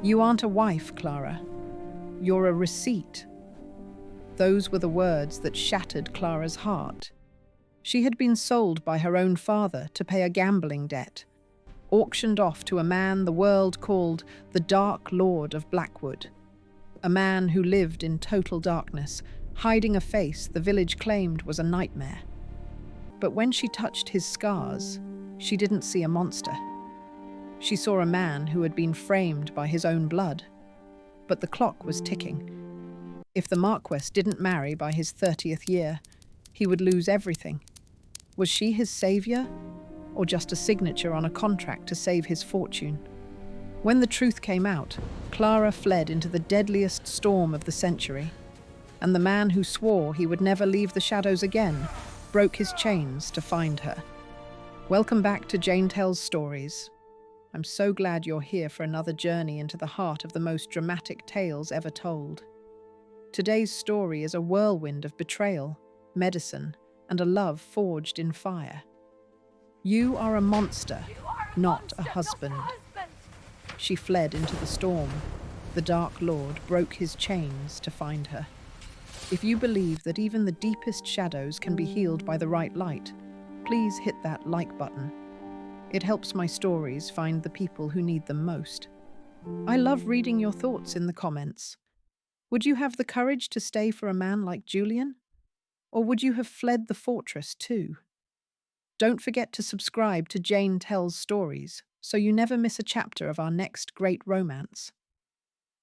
You aren't a wife, Clara. You're a receipt. Those were the words that shattered Clara's heart. She had been sold by her own father to pay a gambling debt, auctioned off to a man the world called the Dark Lord of Blackwood, a man who lived in total darkness, hiding a face the village claimed was a nightmare. But when she touched his scars, she didn't see a monster. She saw a man who had been framed by his own blood. But the clock was ticking. If the Marquess didn't marry by his 30th year, he would lose everything. Was she his saviour, or just a signature on a contract to save his fortune? When the truth came out, Clara fled into the deadliest storm of the century, and the man who swore he would never leave the shadows again broke his chains to find her. Welcome back to Jane Tells Stories. I'm so glad you're here for another journey into the heart of the most dramatic tales ever told. Today's story is a whirlwind of betrayal, medicine, and a love forged in fire. You are a monster, not a husband. She fled into the storm. The Dark Lord broke his chains to find her. If you believe that even the deepest shadows can be healed by the right light, please hit that like button. It helps my stories find the people who need them most. I love reading your thoughts in the comments. Would you have the courage to stay for a man like Julian? Or would you have fled the fortress too? Don't forget to subscribe to Jane Tells Stories so you never miss a chapter of our next great romance.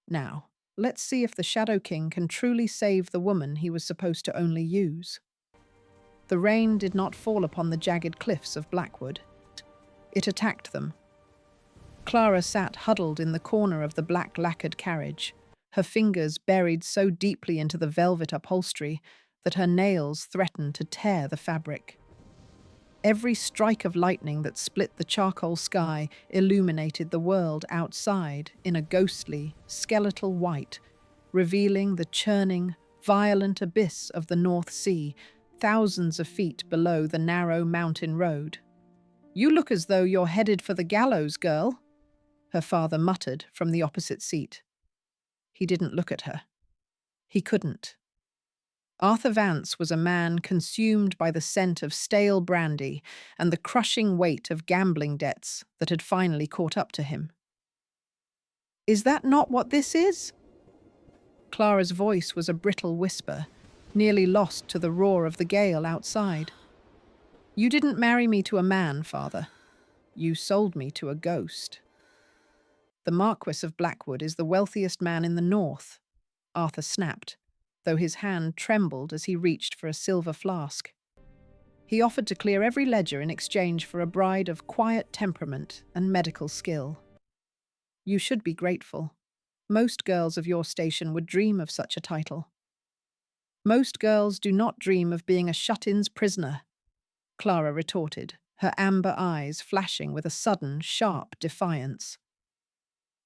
Now, let's see if the Shadow King can truly save the woman he was supposed to only use. The rain did not fall upon the jagged cliffs of Blackwood. It attacked them. Clara sat huddled in the corner of the black lacquered carriage, her fingers buried so deeply into the velvet upholstery that her nails threatened to tear the fabric. Every strike of lightning that split the charcoal sky illuminated the world outside in a ghostly, skeletal white, revealing the churning, violent abyss of the North Sea, thousands of feet below the narrow mountain road. "You look as though you're headed for the gallows, girl," her father muttered from the opposite seat. He didn't look at her. He couldn't. Arthur Vance was a man consumed by the scent of stale brandy and the crushing weight of gambling debts that had finally caught up to him. "Is that not what this is?" Clara's voice was a brittle whisper, nearly lost to the roar of the gale outside. "You didn't marry me to a man, father. You sold me to a ghost." "The Marquess of Blackwood is the wealthiest man in the north," Arthur snapped, though his hand trembled as he reached for a silver flask. He offered to clear every ledger in exchange for a bride of quiet temperament and medical skill. "You should be grateful. Most girls of your station would dream of such a title." "Most girls do not dream of being a shut-in's prisoner," Clara retorted, her amber eyes flashing with a sudden, sharp defiance.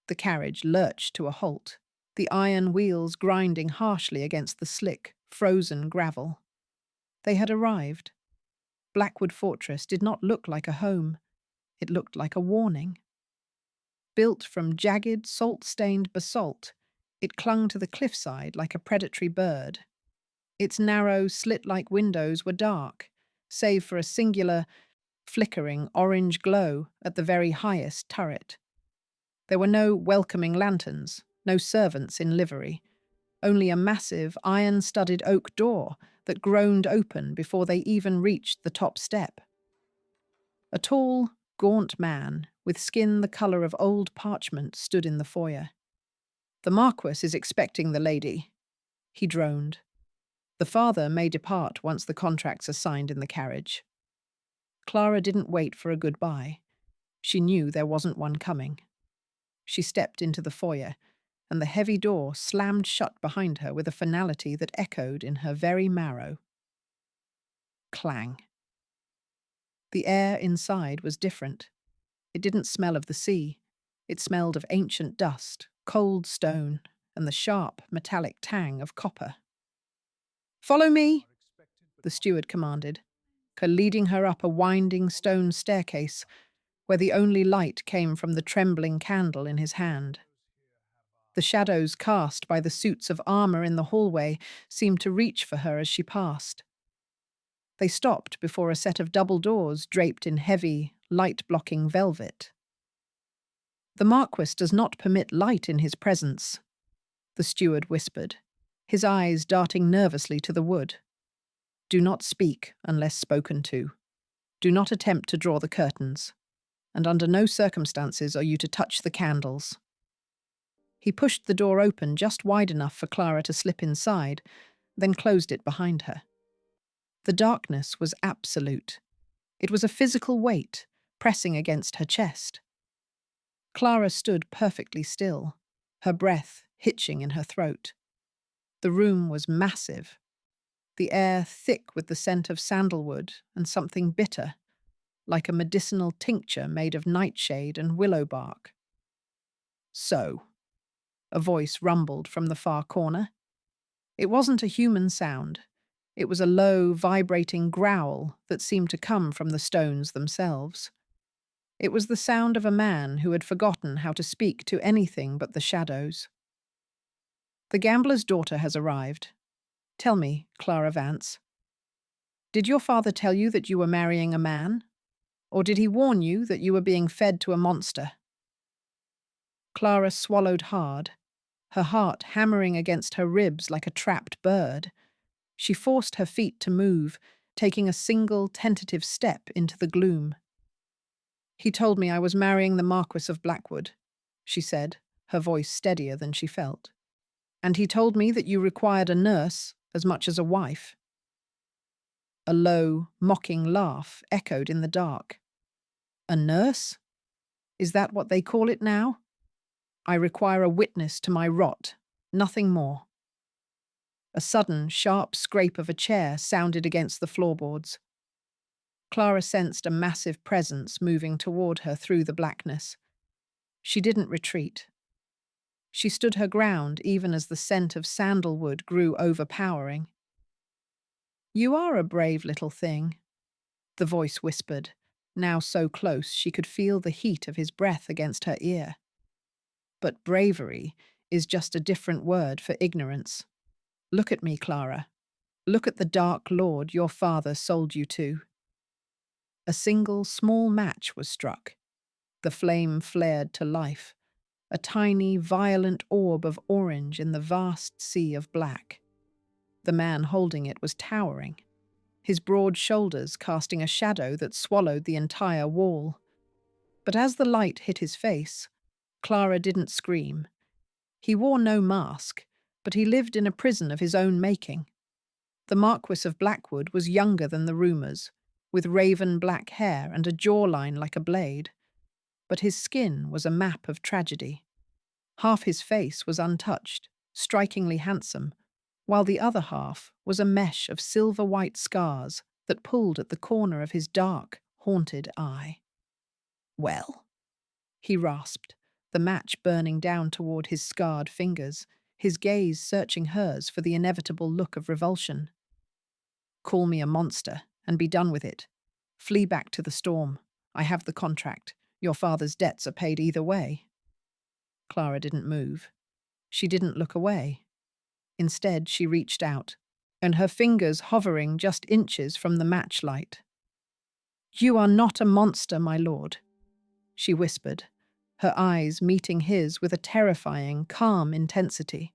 The carriage lurched to a halt, the iron wheels grinding harshly against the slick, frozen gravel. They had arrived. Blackwood Fortress did not look like a home. It looked like a warning. Built from jagged, salt-stained basalt, it clung to the cliffside like a predatory bird. Its narrow, slit-like windows were dark, save for a singular, flickering orange glow at the very highest turret. There were no welcoming lanterns, no servants in livery, only a massive, iron-studded oak door that groaned open before they even reached the top step. A tall, gaunt man, with skin the colour of old parchment, stood in the foyer. "The Marquess is expecting the lady," he droned. "The father may depart once the contracts are signed in the carriage." Clara didn't wait for a goodbye. She knew there wasn't one coming. She stepped into the foyer, and the heavy door slammed shut behind her with a finality that echoed in her very marrow. Clang. The air inside was different. It didn't smell of the sea. It smelled of ancient dust, cold stone, and the sharp, metallic tang of copper. "Follow me," the steward commanded, leading her up a winding stone staircase where the only light came from the trembling candle in his hand. The shadows cast by the suits of armor in the hallway seemed to reach for her as she passed. They stopped before a set of double doors draped in heavy, light-blocking velvet. "The Marquess does not permit light in his presence," the steward whispered, his eyes darting nervously to the wood. "Do not speak unless spoken to. Do not attempt to draw the curtains. And under no circumstances are you to touch the candles." He pushed the door open just wide enough for Clara to slip inside, then closed it behind her. The darkness was absolute. It was a physical weight, pressing against her chest. Clara stood perfectly still, her breath hitching in her throat. The room was massive, the air thick with the scent of sandalwood and something bitter, like a medicinal tincture made of nightshade and willow bark. "So," a voice rumbled from the far corner. It wasn't a human sound. It was a low, vibrating growl that seemed to come from the stones themselves. It was the sound of a man who had forgotten how to speak to anything but the shadows. "The gambler's daughter has arrived. Tell me, Clara Vance, did your father tell you that you were marrying a man? Or did he warn you that you were being fed to a monster?" Clara swallowed hard, her heart hammering against her ribs like a trapped bird. She forced her feet to move, taking a single tentative step into the gloom. "He told me I was marrying the Marquess of Blackwood," she said, her voice steadier than she felt. "And he told me that you required a nurse as much as a wife." A low, mocking laugh echoed in the dark. "A nurse? Is that what they call it now? I require a witness to my rot, nothing more." A sudden, sharp scrape of a chair sounded against the floorboards. Clara sensed a massive presence moving toward her through the blackness. She didn't retreat. She stood her ground even as the scent of sandalwood grew overpowering. "You are a brave little thing," the voice whispered, now so close she could feel the heat of his breath against her ear. "But bravery is just a different word for ignorance. Look at me, Clara. Look at the Dark Lord your father sold you to." A single small match was struck. The flame flared to life, a tiny, violent orb of orange in the vast sea of black. The man holding it was towering, his broad shoulders casting a shadow that swallowed the entire wall. But as the light hit his face, Clara didn't scream. He wore no mask, but he lived in a prison of his own making. The Marquess of Blackwood was younger than the rumours, with raven black hair and a jawline like a blade. But his skin was a map of tragedy. Half his face was untouched, strikingly handsome, while the other half was a mesh of silver-white scars that pulled at the corner of his dark, haunted eye. "Well," he rasped, the match burning down toward his scarred fingers, his gaze searching hers for the inevitable look of revulsion. "Call me a monster, and be done with it. Flee back to the storm. I have the contract. Your father's debts are paid either way." Clara didn't move. She didn't look away. Instead, she reached out, and her fingers hovering just inches from the matchlight. "You are not a monster, my lord," she whispered, her eyes meeting his with a terrifying, calm intensity.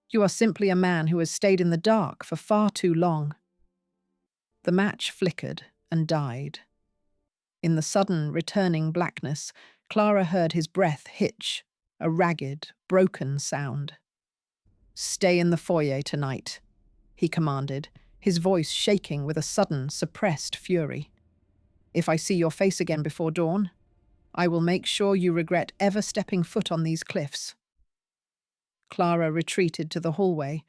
"You are simply a man who has stayed in the dark for far too long." The match flickered and died. In the sudden, returning blackness, Clara heard his breath hitch, a ragged, broken sound. "Stay in the foyer tonight," he commanded, his voice shaking with a sudden, suppressed fury. "If I see your face again before dawn, I will make sure you regret ever stepping foot on these cliffs." Clara retreated to the hallway,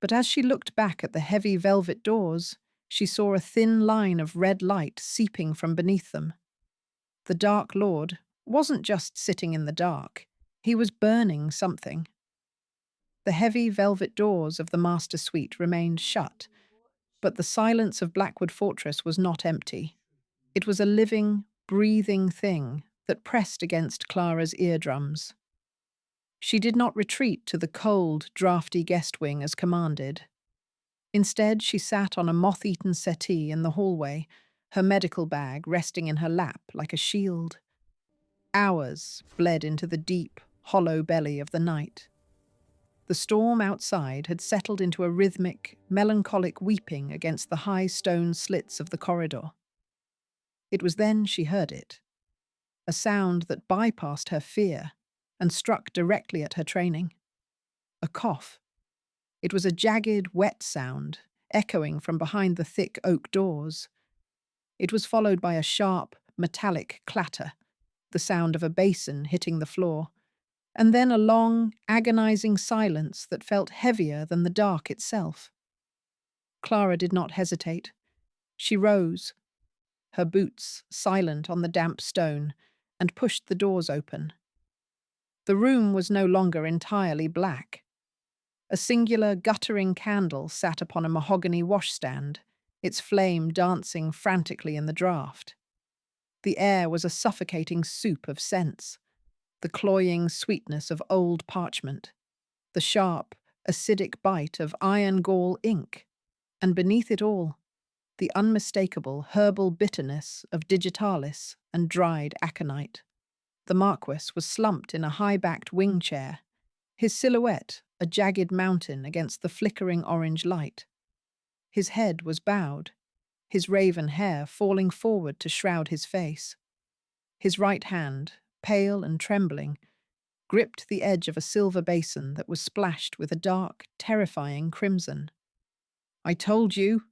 but as she looked back at the heavy velvet doors, she saw a thin line of red light seeping from beneath them. The Dark Lord wasn't just sitting in the dark, he was burning something. The heavy velvet doors of the master suite remained shut, but the silence of Blackwood Fortress was not empty. It was a living, breathing thing that pressed against Clara's eardrums. She did not retreat to the cold, draughty guest wing as commanded. Instead, she sat on a moth-eaten settee in the hallway, her medical bag resting in her lap like a shield. Hours bled into the deep, hollow belly of the night. The storm outside had settled into a rhythmic, melancholic weeping against the high stone slits of the corridor. It was then she heard it, a sound that bypassed her fear and struck directly at her training. A cough. It was a jagged, wet sound, echoing from behind the thick oak doors. It was followed by a sharp, metallic clatter, the sound of a basin hitting the floor, and then a long, agonizing silence that felt heavier than the dark itself. Clara did not hesitate. She rose, her boots silent on the damp stone, and pushed the doors open. The room was no longer entirely black. A singular, guttering candle sat upon a mahogany washstand, its flame dancing frantically in the draught. The air was a suffocating soup of scents, the cloying sweetness of old parchment, the sharp, acidic bite of iron gall ink, and beneath it all, the unmistakable herbal bitterness of digitalis and dried aconite. The Marquess was slumped in a high-backed wing chair, his silhouette a jagged mountain against the flickering orange light. His head was bowed, his raven hair falling forward to shroud his face. His right hand, pale and trembling, gripped the edge of a silver basin that was splashed with a dark, terrifying crimson. "I told you,"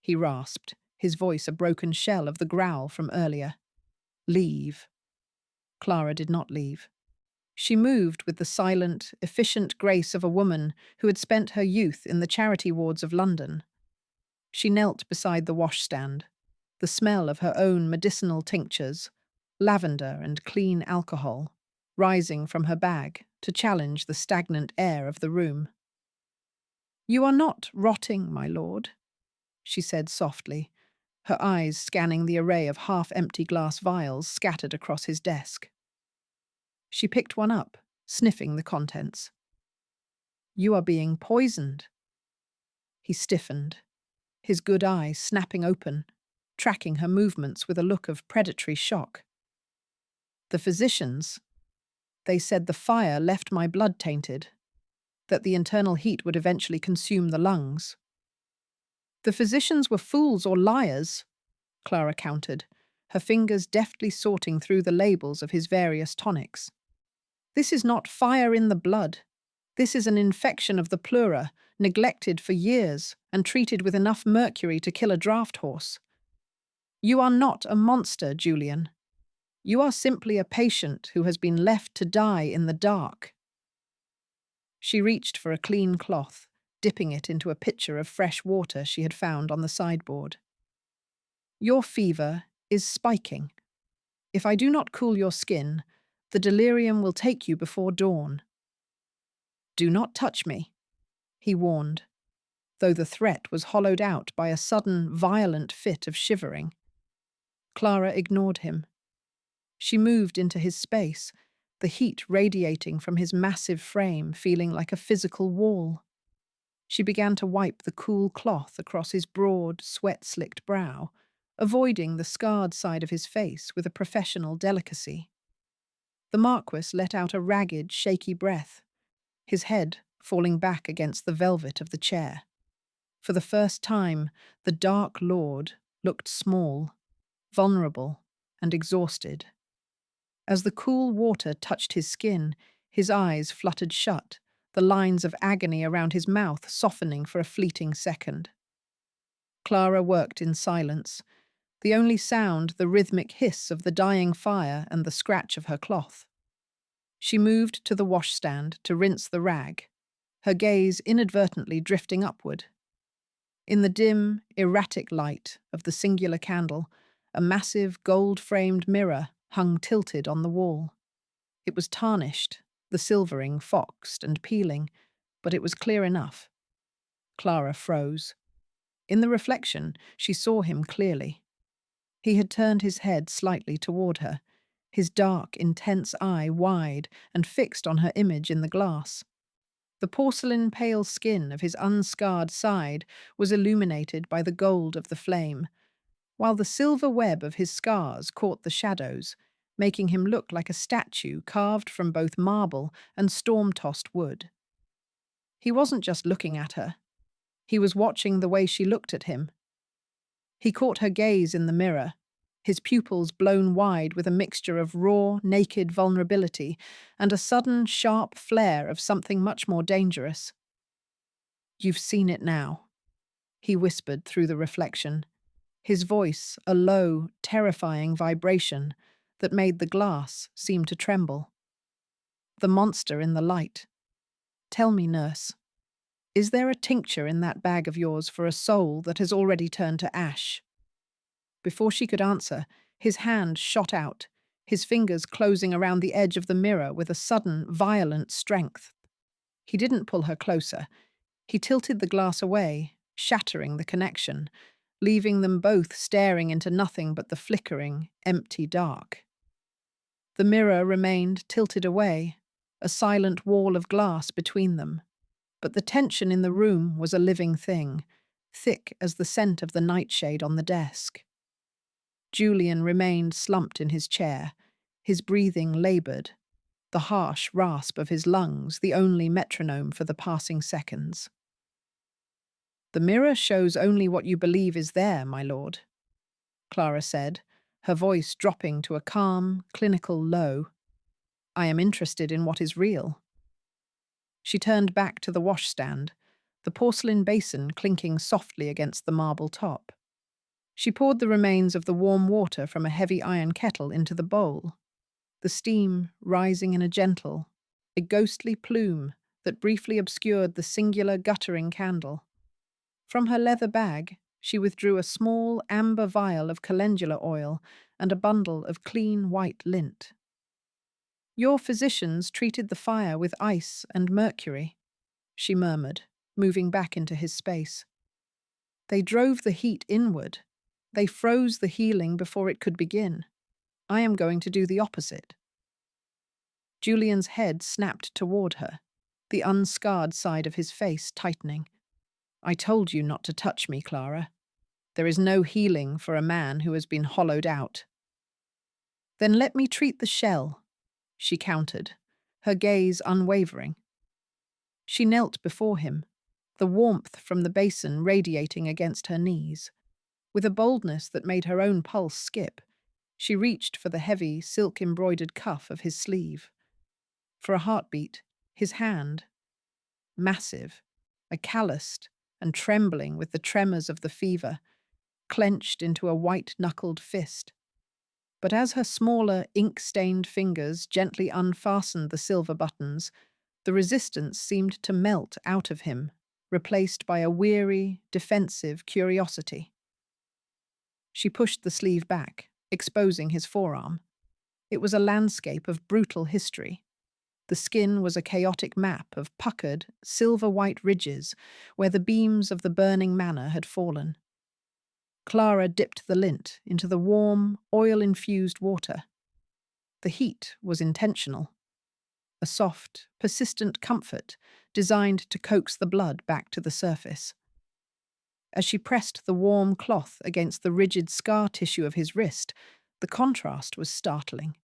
he rasped, his voice a broken shell of the growl from earlier. "Leave." Clara did not leave. She moved with the silent, efficient grace of a woman who had spent her youth in the charity wards of London. She knelt beside the washstand, the smell of her own medicinal tinctures, lavender and clean alcohol, rising from her bag to challenge the stagnant air of the room. "You are not rotting, my lord," she said softly, her eyes scanning the array of half-empty glass vials scattered across his desk. She picked one up, sniffing the contents. "You are being poisoned." He stiffened, his good eye snapping open, tracking her movements with a look of predatory shock. "The physicians, they said the fire left my blood tainted, that the internal heat would eventually consume the lungs." "The physicians were fools or liars," Clara countered, her fingers deftly sorting through the labels of his various tonics. "This is not fire in the blood. This is an infection of the pleura, neglected for years and treated with enough mercury to kill a draft horse. You are not a monster, Julian. You are simply a patient who has been left to die in the dark." She reached for a clean cloth, dipping it into a pitcher of fresh water she had found on the sideboard. "Your fever is spiking. If I do not cool your skin, the delirium will take you before dawn." "Do not touch me," he warned, though the threat was hollowed out by a sudden, violent fit of shivering. Clara ignored him. She moved into his space, the heat radiating from his massive frame feeling like a physical wall. She began to wipe the cool cloth across his broad, sweat-slicked brow, avoiding the scarred side of his face with a professional delicacy. The Marquess let out a ragged, shaky breath, his head falling back against the velvet of the chair. For the first time, the Dark Lord looked small, vulnerable, and exhausted. As the cool water touched his skin, his eyes fluttered shut, the lines of agony around his mouth softening for a fleeting second. Clara worked in silence, the only sound the rhythmic hiss of the dying fire and the scratch of her cloth. She moved to the washstand to rinse the rag, her gaze inadvertently drifting upward. In the dim, erratic light of the singular candle, a massive gold-framed mirror hung tilted on the wall. It was tarnished, the silvering foxed and peeling, but it was clear enough. Clara froze. In the reflection, she saw him clearly. He had turned his head slightly toward her, his dark, intense eye wide and fixed on her image in the glass. The porcelain pale skin of his unscarred side was illuminated by the gold of the flame, while the silver web of his scars caught the shadows, making him look like a statue carved from both marble and storm-tossed wood. He wasn't just looking at her. He was watching the way she looked at him. He caught her gaze in the mirror, his pupils blown wide with a mixture of raw, naked vulnerability and a sudden, sharp flare of something much more dangerous. "You've seen it now," he whispered through the reflection, his voice a low, terrifying vibration that made the glass seem to tremble. "The monster in the light. Tell me, nurse, is there a tincture in that bag of yours for a soul that has already turned to ash?" Before she could answer, his hand shot out, his fingers closing around the edge of the mirror with a sudden, violent strength. He didn't pull her closer. He tilted the glass away, shattering the connection, leaving them both staring into nothing but the flickering, empty dark. The mirror remained tilted away, a silent wall of glass between them. But the tension in the room was a living thing, thick as the scent of the nightshade on the desk. Julian remained slumped in his chair, his breathing laboured, the harsh rasp of his lungs the only metronome for the passing seconds. "The mirror shows only what you believe is there, my lord," Clara said, her voice dropping to a calm, clinical low. "I am interested in what is real." She turned back to the washstand, the porcelain basin clinking softly against the marble top. She poured the remains of the warm water from a heavy iron kettle into the bowl, the steam rising in a ghostly plume that briefly obscured the singular guttering candle. From her leather bag, she withdrew a small amber vial of calendula oil and a bundle of clean white lint. "Your physicians treated the fire with ice and mercury," she murmured, moving back into his space. "They drove the heat inward. They froze the healing before it could begin. I am going to do the opposite." Julian's head snapped toward her, the unscarred side of his face tightening. "I told you not to touch me, Clara. There is no healing for a man who has been hollowed out." "Then let me treat the shell," she countered, her gaze unwavering. She knelt before him, the warmth from the basin radiating against her knees. With a boldness that made her own pulse skip, she reached for the heavy, silk-embroidered cuff of his sleeve. For a heartbeat, his hand, massive, a calloused and trembling with the tremors of the fever, clenched into a white-knuckled fist. But as her smaller, ink-stained fingers gently unfastened the silver buttons, the resistance seemed to melt out of him, replaced by a weary, defensive curiosity. She pushed the sleeve back, exposing his forearm. It was a landscape of brutal history. The skin was a chaotic map of puckered, silver-white ridges where the beams of the burning manor had fallen. Clara dipped the lint into the warm, oil-infused water. The heat was intentional. A soft, persistent comfort designed to coax the blood back to the surface. As she pressed the warm cloth against the rigid scar tissue of his wrist, the contrast was startling.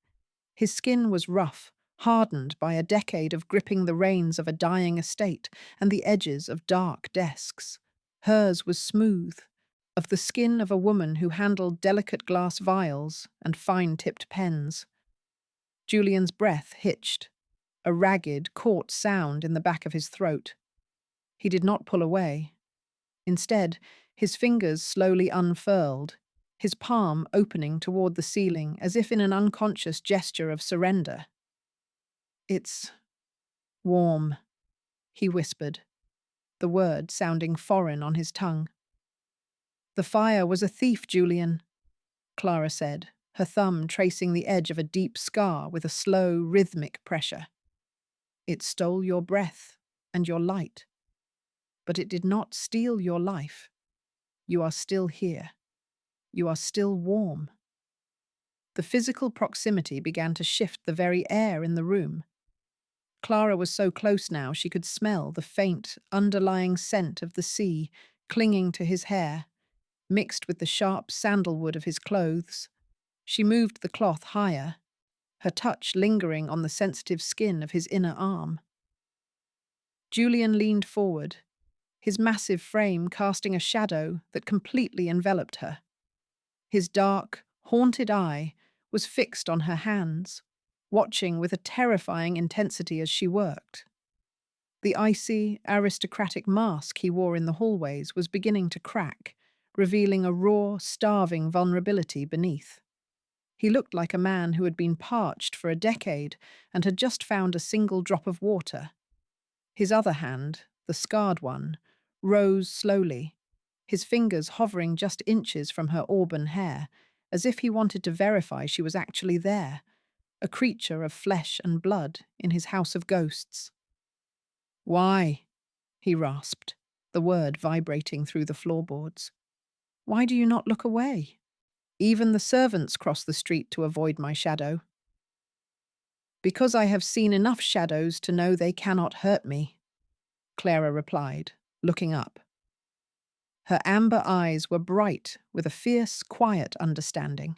His skin was rough, hardened by a decade of gripping the reins of a dying estate and the edges of dark desks. Hers was smooth, of the skin of a woman who handled delicate glass vials and fine-tipped pens. Julian's breath hitched, a ragged, caught sound in the back of his throat. He did not pull away. Instead, his fingers slowly unfurled, his palm opening toward the ceiling as if in an unconscious gesture of surrender. "It's warm," he whispered, the word sounding foreign on his tongue. "The fire was a thief, Julian," Clara said, her thumb tracing the edge of a deep scar with a slow, rhythmic pressure. "It stole your breath and your light. But it did not steal your life. You are still here. You are still warm." The physical proximity began to shift the very air in the room. Clara was so close now she could smell the faint, underlying scent of the sea clinging to his hair, mixed with the sharp sandalwood of his clothes. She moved the cloth higher, her touch lingering on the sensitive skin of his inner arm. Julian leaned forward, his massive frame casting a shadow that completely enveloped her. His dark, haunted eye was fixed on her hands, watching with a terrifying intensity as she worked. The icy, aristocratic mask he wore in the hallways was beginning to crack, revealing a raw, starving vulnerability beneath. He looked like a man who had been parched for a decade and had just found a single drop of water. His other hand, the scarred one, rose slowly, his fingers hovering just inches from her auburn hair, as if he wanted to verify she was actually there, a creature of flesh and blood in his house of ghosts. "Why?" he rasped, the word vibrating through the floorboards. "Why do you not look away? Even the servants cross the street to avoid my shadow." "Because I have seen enough shadows to know they cannot hurt me," Clara replied, looking up. Her amber eyes were bright with a fierce, quiet understanding.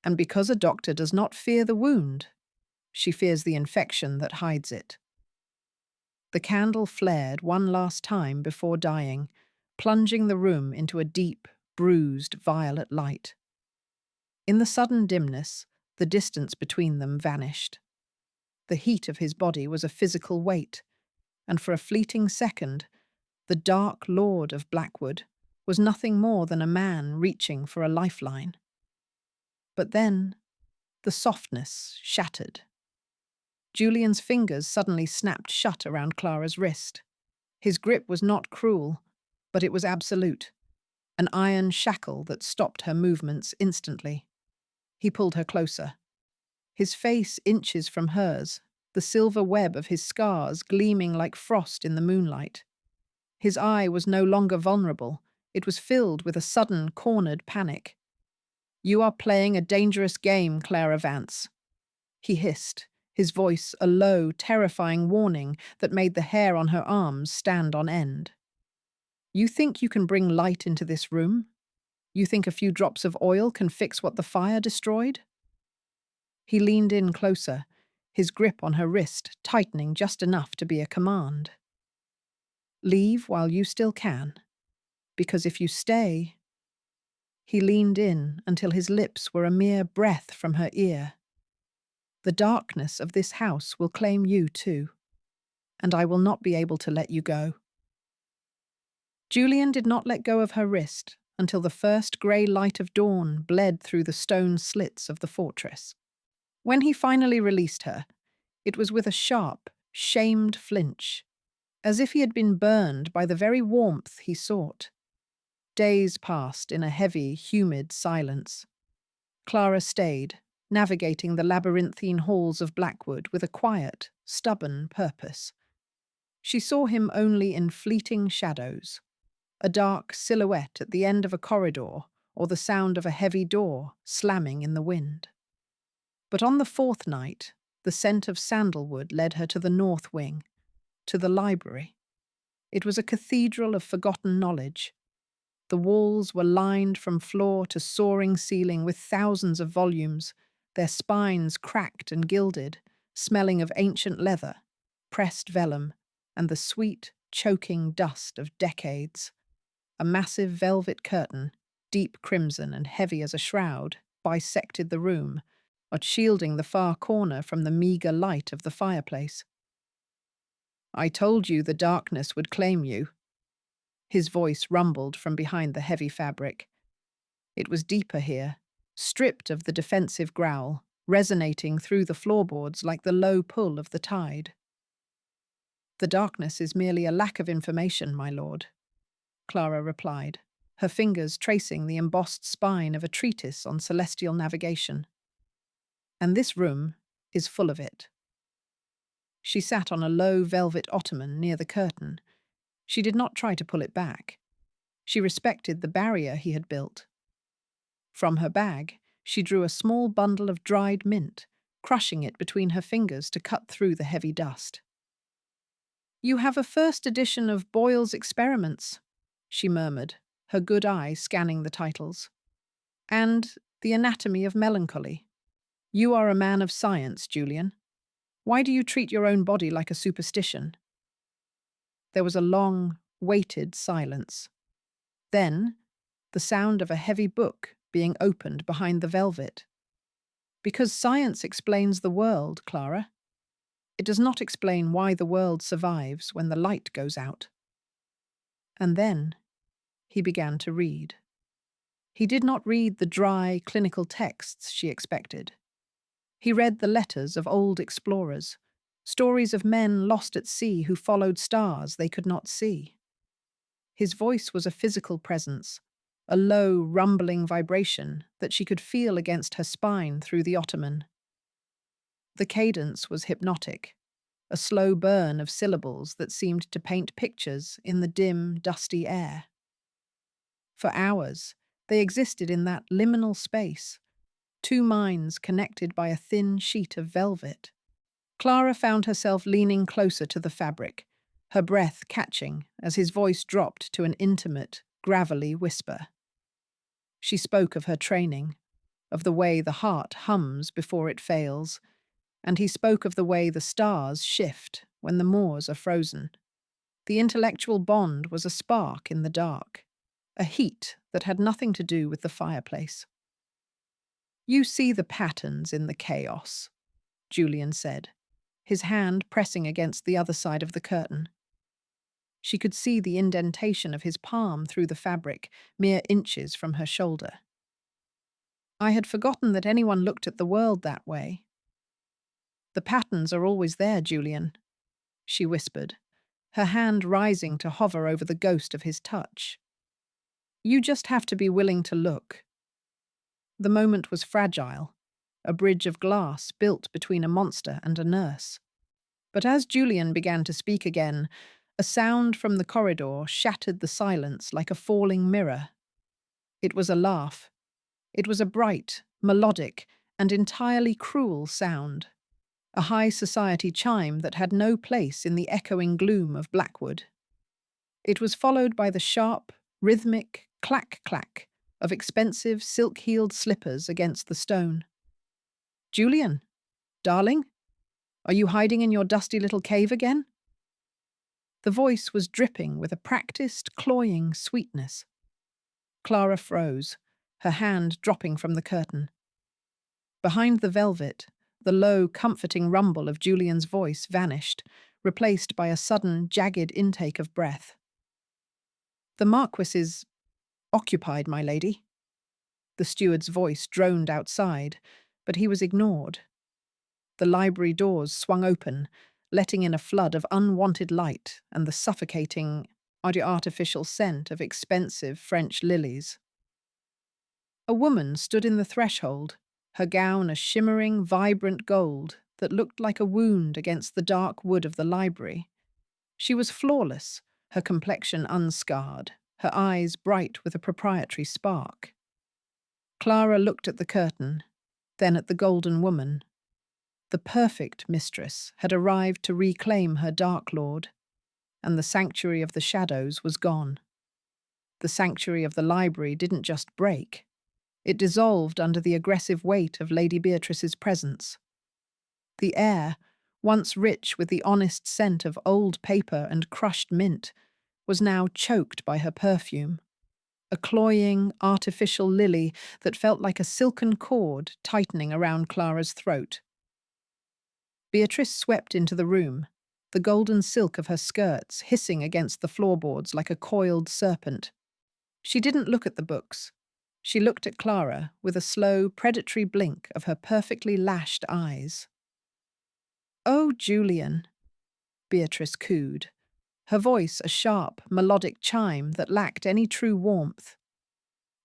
"And because a doctor does not fear the wound, she fears the infection that hides it." The candle flared one last time before dying, plunging the room into a deep, bruised violet light. In the sudden dimness, the distance between them vanished. The heat of his body was a physical weight, and for a fleeting second, the dark lord of Blackwood was nothing more than a man reaching for a lifeline. But then, the softness shattered. Julian's fingers suddenly snapped shut around Clara's wrist. His grip was not cruel, but it was absolute, an iron shackle that stopped her movements instantly. He pulled her closer. His face inches from hers, the silver web of his scars gleaming like frost in the moonlight. His eye was no longer vulnerable. It was filled with a sudden, cornered panic. "You are playing a dangerous game, Clara Vance," he hissed, his voice a low, terrifying warning that made the hair on her arms stand on end. "You think you can bring light into this room? You think a few drops of oil can fix what the fire destroyed?" He leaned in closer, his grip on her wrist tightening just enough to be a command. "Leave while you still can, because if you stay—" He leaned in until his lips were a mere breath from her ear. "The darkness of this house will claim you too, and I will not be able to let you go." Julian did not let go of her wrist until the first grey light of dawn bled through the stone slits of the fortress. When he finally released her, it was with a sharp, shamed flinch, as if he had been burned by the very warmth he sought. Days passed in a heavy, humid silence. Clara stayed, navigating the labyrinthine halls of Blackwood with a quiet, stubborn purpose. She saw him only in fleeting shadows, a dark silhouette at the end of a corridor or the sound of a heavy door slamming in the wind. But on the fourth night, the scent of sandalwood led her to the north wing, to the library. It was a cathedral of forgotten knowledge. The walls were lined from floor to soaring ceiling with thousands of volumes, their spines cracked and gilded, smelling of ancient leather, pressed vellum, and the sweet, choking dust of decades. A massive velvet curtain, deep crimson and heavy as a shroud, bisected the room, shielding the far corner from the meagre light of the fireplace. "I told you the darkness would claim you." His voice rumbled from behind the heavy fabric. It was deeper here, stripped of the defensive growl, resonating through the floorboards like the low pull of the tide. "The darkness is merely a lack of information, my lord," Clara replied, her fingers tracing the embossed spine of a treatise on celestial navigation. "And this room is full of it." She sat on a low velvet ottoman near the curtain. She did not try to pull it back. She respected the barrier he had built. From her bag, She drew a small bundle of dried mint, crushing it between her fingers to cut through the heavy dust. "You have a first edition of Boyle's Experiments," she murmured, her good eye scanning the titles. "And The Anatomy of Melancholy. You are a man of science, Julian. Why do you treat your own body like a superstition?" There was a long, weighted silence. Then, the sound of a heavy book being opened behind the velvet. "Because science explains the world, Clara. It does not explain why the world survives when the light goes out." And then he began to read. He did not read the dry, clinical texts she expected. He read the letters of old explorers, stories of men lost at sea who followed stars they could not see. His voice was a physical presence, a low, rumbling vibration that she could feel against her spine through the ottoman. The cadence was hypnotic, a slow burn of syllables that seemed to paint pictures in the dim, dusty air. For hours, they existed in that liminal space, two minds connected by a thin sheet of velvet. Clara found herself leaning closer to the fabric, her breath catching as his voice dropped to an intimate, gravelly whisper. She spoke of her training, of the way the heart hums before it fails, and he spoke of the way the stars shift when the moors are frozen. The intellectual bond was a spark in the dark, a heat that had nothing to do with the fireplace. "You see the patterns in the chaos," Julian said, his hand pressing against the other side of the curtain. She could see the indentation of his palm through the fabric, mere inches from her shoulder. "I had forgotten that anyone looked at the world that way." "The patterns are always there, Julian," she whispered, her hand rising to hover over the ghost of his touch. "You just have to be willing to look." The moment was fragile, a bridge of glass built between a monster and a nurse. But as Julian began to speak again, a sound from the corridor shattered the silence like a falling mirror. It was a laugh. It was a bright, melodic, and entirely cruel sound, a high society chime that had no place in the echoing gloom of Blackwood. It was followed by the sharp, rhythmic clack-clack of expensive silk-heeled slippers against the stone. "Julian, darling, are you hiding in your dusty little cave again?" The voice was dripping with a practiced, cloying sweetness. Clara froze, her hand dropping from the curtain. Behind the velvet, the low, comforting rumble of Julian's voice vanished, replaced by a sudden, jagged intake of breath. "The Marquess is occupied, my lady." The steward's voice droned outside, but he was ignored. The library doors swung open, letting in a flood of unwanted light and the suffocating, artificial scent of expensive French lilies. A woman stood in the threshold, her gown a shimmering, vibrant gold that looked like a wound against the dark wood of the library. She was flawless, her complexion unscarred, her eyes bright with a proprietary spark. Clara looked at the curtain, then at the golden woman. The perfect mistress had arrived to reclaim her dark lord, and the sanctuary of the shadows was gone. The sanctuary of the library didn't just break. It dissolved under the aggressive weight of Lady Beatrice's presence. The air, once rich with the honest scent of old paper and crushed mint, was now choked by her perfume, a cloying, artificial lily that felt like a silken cord tightening around Clara's throat. Beatrice swept into the room, the golden silk of her skirts hissing against the floorboards like a coiled serpent. She didn't look at the books. She looked at Clara with a slow, predatory blink of her perfectly lashed eyes. "Oh, Julian," Beatrice cooed, her voice a sharp, melodic chime that lacked any true warmth.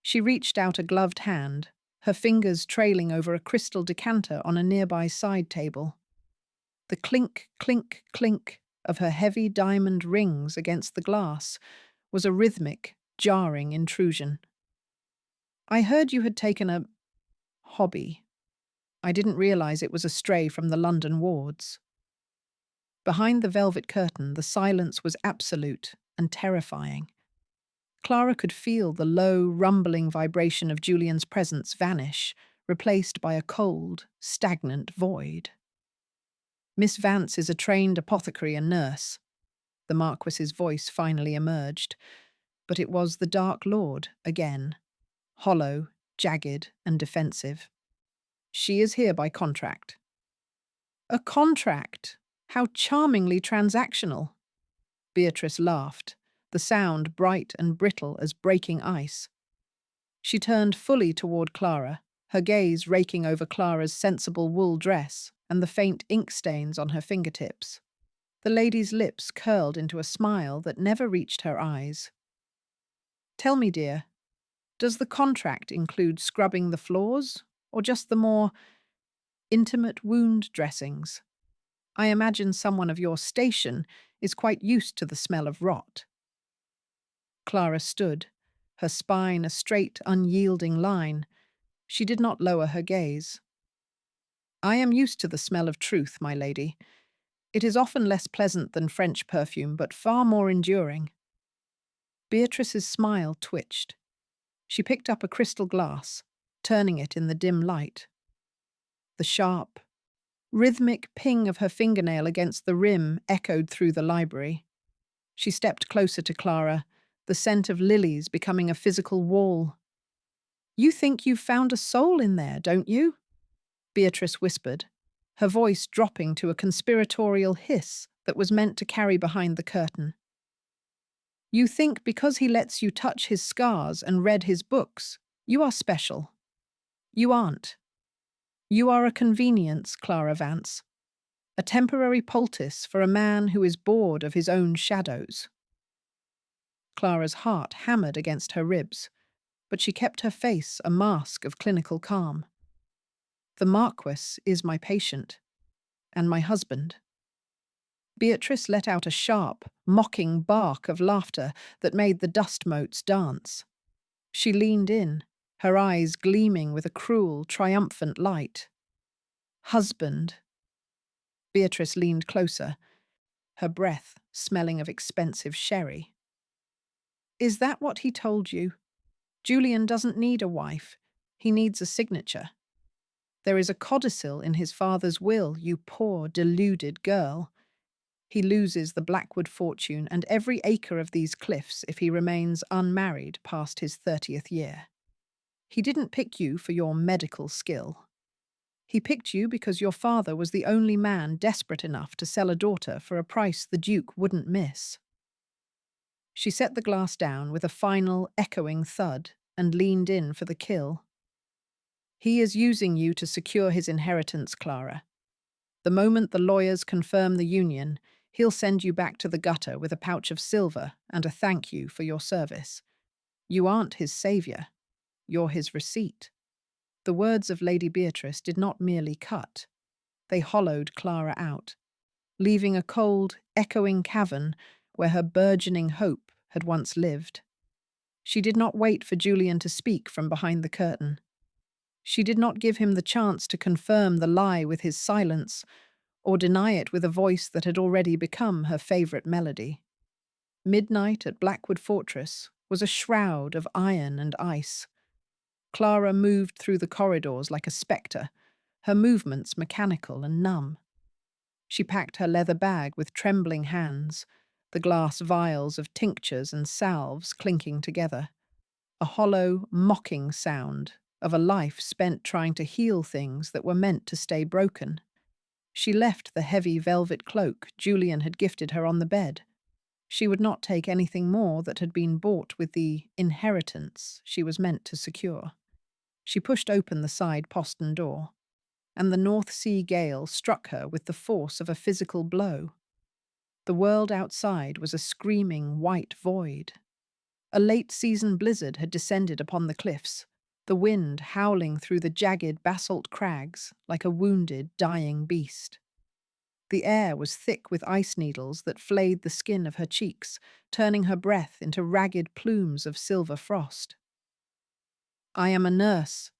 She reached out a gloved hand, her fingers trailing over a crystal decanter on a nearby side table. The clink, clink, clink of her heavy diamond rings against the glass was a rhythmic, jarring intrusion. "I heard you had taken a hobby. I didn't realize it was a stray from the London wards. Behind the velvet curtain, the silence was absolute and terrifying. Clara could feel the low, rumbling vibration of Julian's presence vanish, replaced by a cold, stagnant void. Miss Vance is a trained apothecary and nurse. The Marquess's voice finally emerged, but it was the Dark Lord again, hollow, jagged, and defensive. She is here by contract. A contract? How charmingly transactional. Beatrice laughed, the sound bright and brittle as breaking ice. She turned fully toward Clara, her gaze raking over Clara's sensible wool dress and the faint ink stains on her fingertips. The lady's lips curled into a smile that never reached her eyes. Tell me, dear, does the contract include scrubbing the floors, or just the more intimate wound dressings? I imagine someone of your station is quite used to the smell of rot. Clara stood, her spine a straight, unyielding line. She did not lower her gaze. I am used to the smell of truth, my lady. It is often less pleasant than French perfume, but far more enduring. Beatrice's smile twitched. She picked up a crystal glass, turning it in the dim light. The sharp, rhythmic ping of her fingernail against the rim echoed through the library. She stepped closer to Clara, the scent of lilies becoming a physical wall. You think you've found a soul in there, don't you? Beatrice whispered, her voice dropping to a conspiratorial hiss that was meant to carry behind the curtain. You think because he lets you touch his scars and read his books, you are special. You aren't. You are a convenience, Clara Vance. A temporary poultice for a man who is bored of his own shadows. Clara's heart hammered against her ribs, but she kept her face a mask of clinical calm. The Marquess is my patient, and my husband. Beatrice let out a sharp, mocking bark of laughter that made the dust motes dance. She leaned in, her eyes gleaming with a cruel, triumphant light. Husband. Beatrice leaned closer, her breath smelling of expensive sherry. Is that what he told you? Julian doesn't need a wife. He needs a signature. There is a codicil in his father's will, you poor, deluded girl. He loses the Blackwood fortune and every acre of these cliffs if he remains unmarried past his 30th year. He didn't pick you for your medical skill. He picked you because your father was the only man desperate enough to sell a daughter for a price the Duke wouldn't miss. She set the glass down with a final, echoing thud and leaned in for the kill. He is using you to secure his inheritance, Clara. The moment the lawyers confirm the union, he'll send you back to the gutter with a pouch of silver and a thank you for your service. You aren't his saviour. You're his receipt. The words of Lady Beatrice did not merely cut. They hollowed Clara out, leaving a cold, echoing cavern where her burgeoning hope had once lived. She did not wait for Julian to speak from behind the curtain. She did not give him the chance to confirm the lie with his silence, or deny it with a voice that had already become her favourite melody. Midnight at Blackwood Fortress was a shroud of iron and ice. Clara moved through the corridors like a spectre, her movements mechanical and numb. She packed her leather bag with trembling hands, the glass vials of tinctures and salves clinking together. A hollow, mocking sound of a life spent trying to heal things that were meant to stay broken. She left the heavy velvet cloak Julian had gifted her on the bed. She would not take anything more that had been bought with the inheritance she was meant to secure. She pushed open the side postern door, and the North Sea gale struck her with the force of a physical blow. The world outside was a screaming white void. A late-season blizzard had descended upon the cliffs, the wind howling through the jagged basalt crags like a wounded, dying beast. The air was thick with ice needles that flayed the skin of her cheeks, turning her breath into ragged plumes of silver frost. I am a nurse.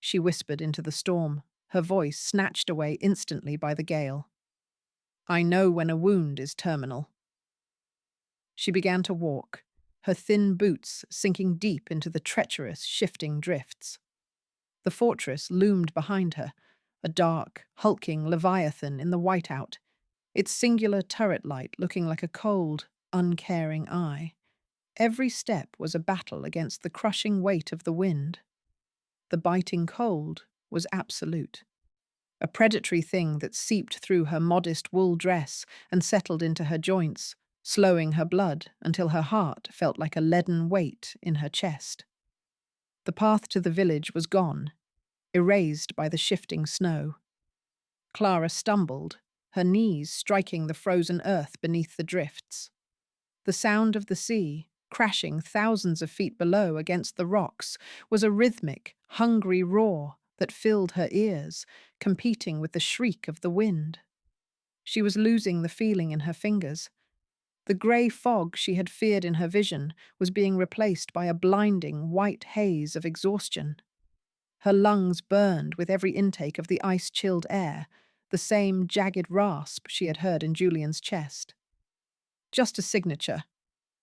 she whispered into the storm, her voice snatched away instantly by the gale. "I know when a wound is terminal." She began to walk, her thin boots sinking deep into the treacherous, shifting drifts. The fortress loomed behind her, a dark, hulking leviathan in the whiteout, its singular turret light looking like a cold, uncaring eye. Every step was a battle against the crushing weight of the wind. The biting cold was absolute, a predatory thing that seeped through her modest wool dress and settled into her joints, slowing her blood until her heart felt like a leaden weight in her chest. The path to the village was gone, erased by the shifting snow. Clara stumbled, her knees striking the frozen earth beneath the drifts. The sound of the sea, crashing thousands of feet below against the rocks, was a rhythmic, hungry roar that filled her ears, competing with the shriek of the wind. She was losing the feeling in her fingers. The grey fog she had feared in her vision was being replaced by a blinding, white haze of exhaustion. Her lungs burned with every intake of the ice-chilled air, the same jagged rasp she had heard in Julian's chest. "Just a signature,"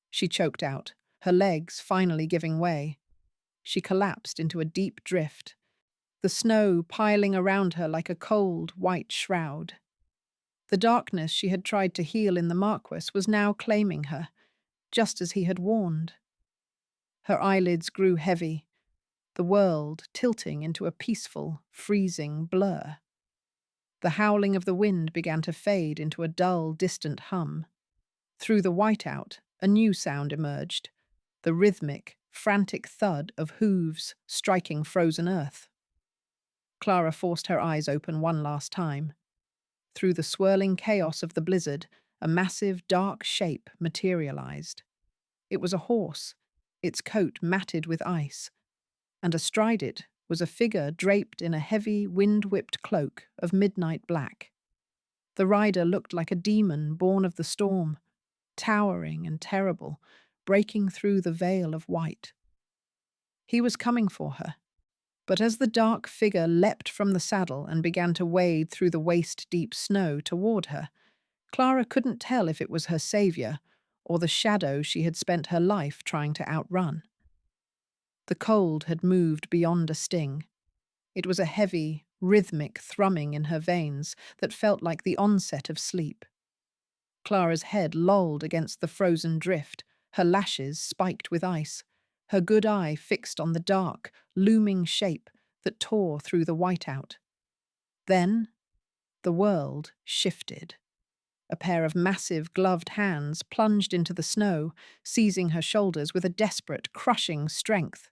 she choked out, her legs finally giving way. She collapsed into a deep drift, the snow piling around her like a cold, white shroud. The darkness she had tried to heal in the Marquess was now claiming her, just as he had warned. Her eyelids grew heavy, the world tilting into a peaceful, freezing blur. The howling of the wind began to fade into a dull, distant hum. Through the whiteout, a new sound emerged, the rhythmic, frantic thud of hooves striking frozen earth. Clara forced her eyes open one last time. Through the swirling chaos of the blizzard, a massive, dark shape materialized. It was a horse, its coat matted with ice, and astride it was a figure draped in a heavy, wind-whipped cloak of midnight black. The rider looked like a demon born of the storm, towering and terrible, breaking through the veil of white. He was coming for her, but as the dark figure leapt from the saddle and began to wade through the waist-deep snow toward her, Clara couldn't tell if it was her savior or the shadow she had spent her life trying to outrun. The cold had moved beyond a sting. It was a heavy, rhythmic thrumming in her veins that felt like the onset of sleep. Clara's head lolled against the frozen drift, her lashes spiked with ice, her good eye fixed on the dark, looming shape that tore through the whiteout. Then, the world shifted. A pair of massive, gloved hands plunged into the snow, seizing her shoulders with a desperate, crushing strength.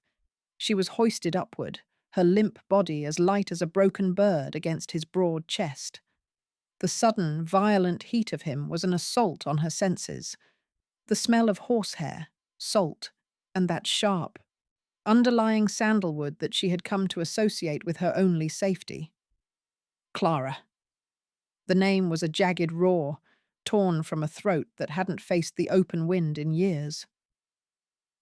She was hoisted upward, her limp body as light as a broken bird against his broad chest. The sudden, violent heat of him was an assault on her senses. The smell of horsehair, salt, and that sharp, underlying sandalwood that she had come to associate with her only safety. Clara. The name was a jagged roar, torn from a throat that hadn't faced the open wind in years.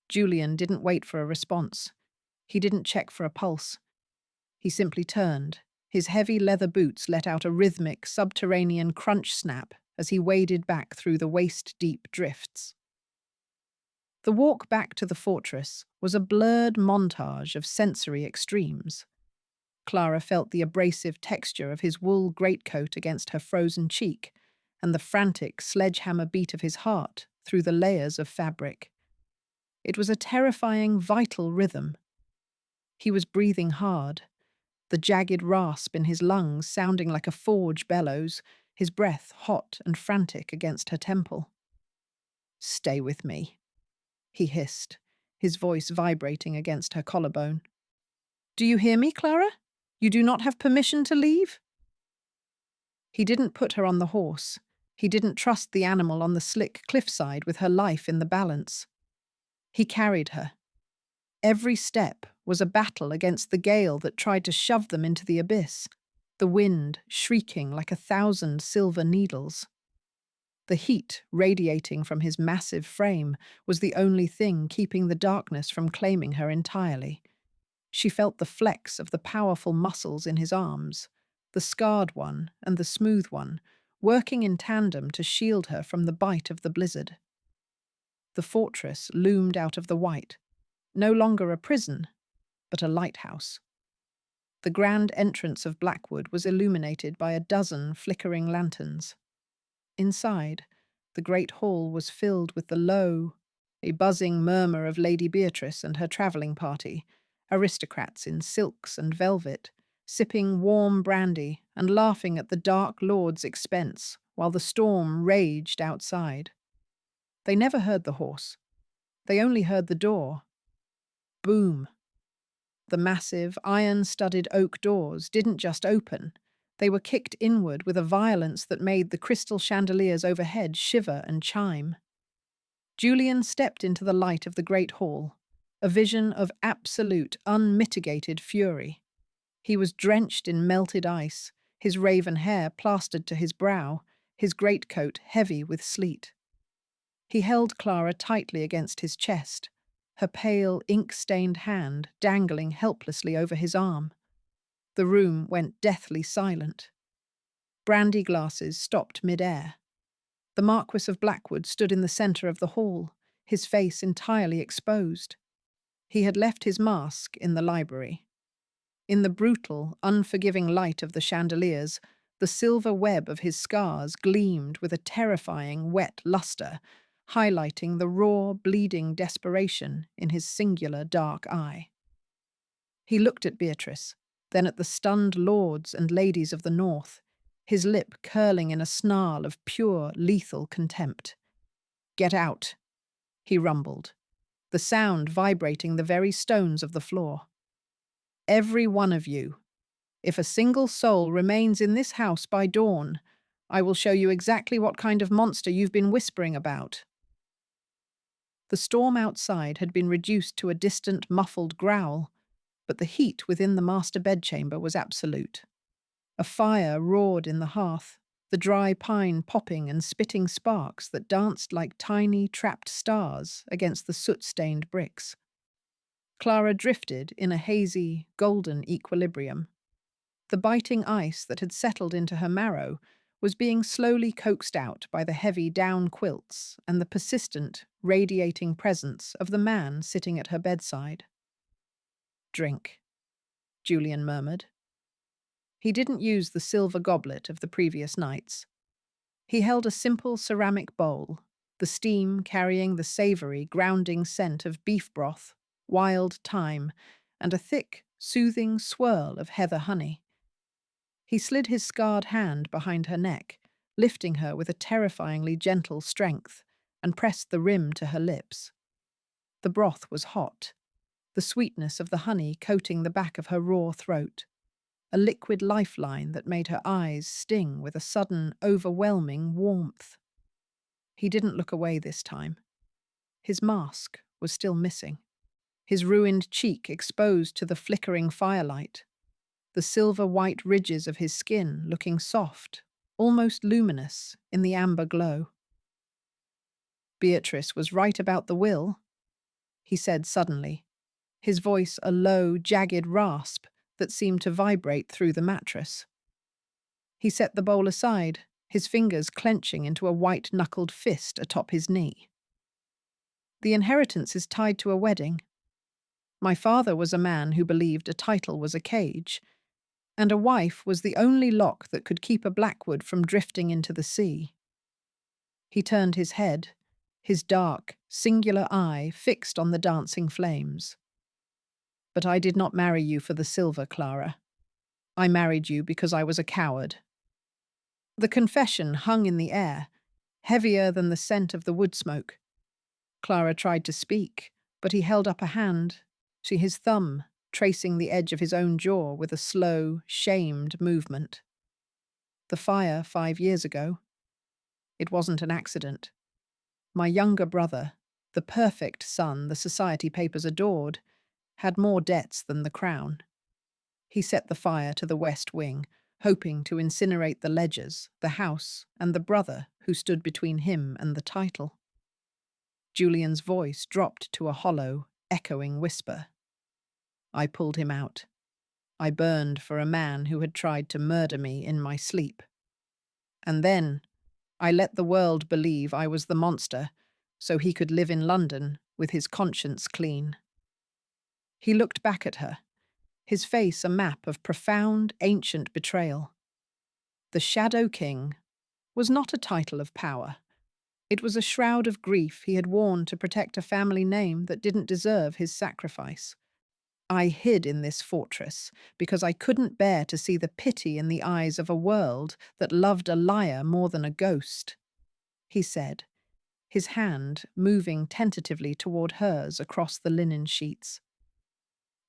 Julian didn't wait for a response. He didn't check for a pulse. He simply turned. His heavy leather boots let out a rhythmic, subterranean crunch snap as he waded back through the waist-deep drifts. The walk back to the fortress was a blurred montage of sensory extremes. Clara felt the abrasive texture of his wool greatcoat against her frozen cheek, and the frantic sledgehammer beat of his heart through the layers of fabric. It was a terrifying, vital rhythm. He was breathing hard, the jagged rasp in his lungs sounding like a forge bellows, his breath hot and frantic against her temple. "Stay with me," he hissed, his voice vibrating against her collarbone. "Do you hear me, Clara? You do not have permission to leave?" He didn't put her on the horse. He didn't trust the animal on the slick cliffside with her life in the balance. He carried her. Every step was a battle against the gale that tried to shove them into the abyss, the wind shrieking like 1,000 silver needles. The heat radiating from his massive frame was the only thing keeping the darkness from claiming her entirely. She felt the flex of the powerful muscles in his arms, the scarred one and the smooth one, working in tandem to shield her from the bite of the blizzard. The fortress loomed out of the white, no longer a prison, but a lighthouse. The grand entrance of Blackwood was illuminated by a dozen flickering lanterns. Inside, the great hall was filled with the low, a buzzing murmur of Lady Beatrice and her travelling party, aristocrats in silks and velvet, sipping warm brandy and laughing at the dark lord's expense while the storm raged outside. They never heard the horse. They only heard the door. Boom. The massive, iron-studded oak doors didn't just open. They were kicked inward with a violence that made the crystal chandeliers overhead shiver and chime. Julian stepped into the light of the great hall, a vision of absolute, unmitigated fury. He was drenched in melted ice, his raven hair plastered to his brow, his greatcoat heavy with sleet. He held Clara tightly against his chest, her pale, ink-stained hand dangling helplessly over his arm. The room went deathly silent. Brandy glasses stopped mid-air. The Marquess of Blackwood stood in the centre of the hall, his face entirely exposed. He had left his mask in the library. In the brutal, unforgiving light of the chandeliers, the silver web of his scars gleamed with a terrifying, wet lustre, highlighting the raw, bleeding desperation in his singular dark eye. He looked at Beatrice, then at the stunned lords and ladies of the north, his lip curling in a snarl of pure, lethal contempt. "Get out," he rumbled, the sound vibrating the very stones of the floor. "Every one of you. If a single soul remains in this house by dawn, I will show you exactly what kind of monster you've been whispering about." The storm outside had been reduced to a distant, muffled growl, but the heat within the master bedchamber was absolute. A fire roared in the hearth, the dry pine popping and spitting sparks that danced like tiny, trapped stars against the soot-stained bricks. Clara drifted in a hazy, golden equilibrium. The biting ice that had settled into her marrow was being slowly coaxed out by the heavy down quilts and the persistent, radiating presence of the man sitting at her bedside. "Drink," Julian murmured. He didn't use the silver goblet of the previous nights. He held a simple ceramic bowl, the steam carrying the savoury, grounding scent of beef broth, wild thyme, and a thick, soothing swirl of heather honey. He slid his scarred hand behind her neck, lifting her with a terrifyingly gentle strength, and pressed the rim to her lips. The broth was hot, the sweetness of the honey coating the back of her raw throat, a liquid lifeline that made her eyes sting with a sudden, overwhelming warmth. He didn't look away this time. His mask was still missing, his ruined cheek exposed to the flickering firelight, the silver-white ridges of his skin looking soft, almost luminous, in the amber glow. "Beatrice was right about the will," he said suddenly, his voice a low, jagged rasp that seemed to vibrate through the mattress. He set the bowl aside, his fingers clenching into a white-knuckled fist atop his knee. "The inheritance is tied to a wedding. My father was a man who believed a title was a cage, and a wife was the only lock that could keep a Blackwood from drifting into the sea." He turned his head, his dark, singular eye fixed on the dancing flames. "But I did not marry you for the silver, Clara. I married you because I was a coward." The confession hung in the air, heavier than the scent of the wood smoke. Clara tried to speak, but he held up a hand, his thumb tracing the edge of his own jaw with a slow, shamed movement. "The fire 5 years ago. It wasn't an accident. My younger brother, the perfect son the society papers adored, had more debts than the crown. He set the fire to the West Wing, hoping to incinerate the ledgers, the house, and the brother who stood between him and the title." Julian's voice dropped to a hollow, echoing whisper. I pulled him out. I burned for a man who had tried to murder me in my sleep. And then I let the world believe I was the monster so he could live in London with his conscience clean. He looked back at her, his face a map of profound, ancient betrayal. The Shadow King was not a title of power. It was a shroud of grief he had worn to protect a family name that didn't deserve his sacrifice. I hid in this fortress because I couldn't bear to see the pity in the eyes of a world that loved a liar more than a ghost, he said, his hand moving tentatively toward hers across the linen sheets.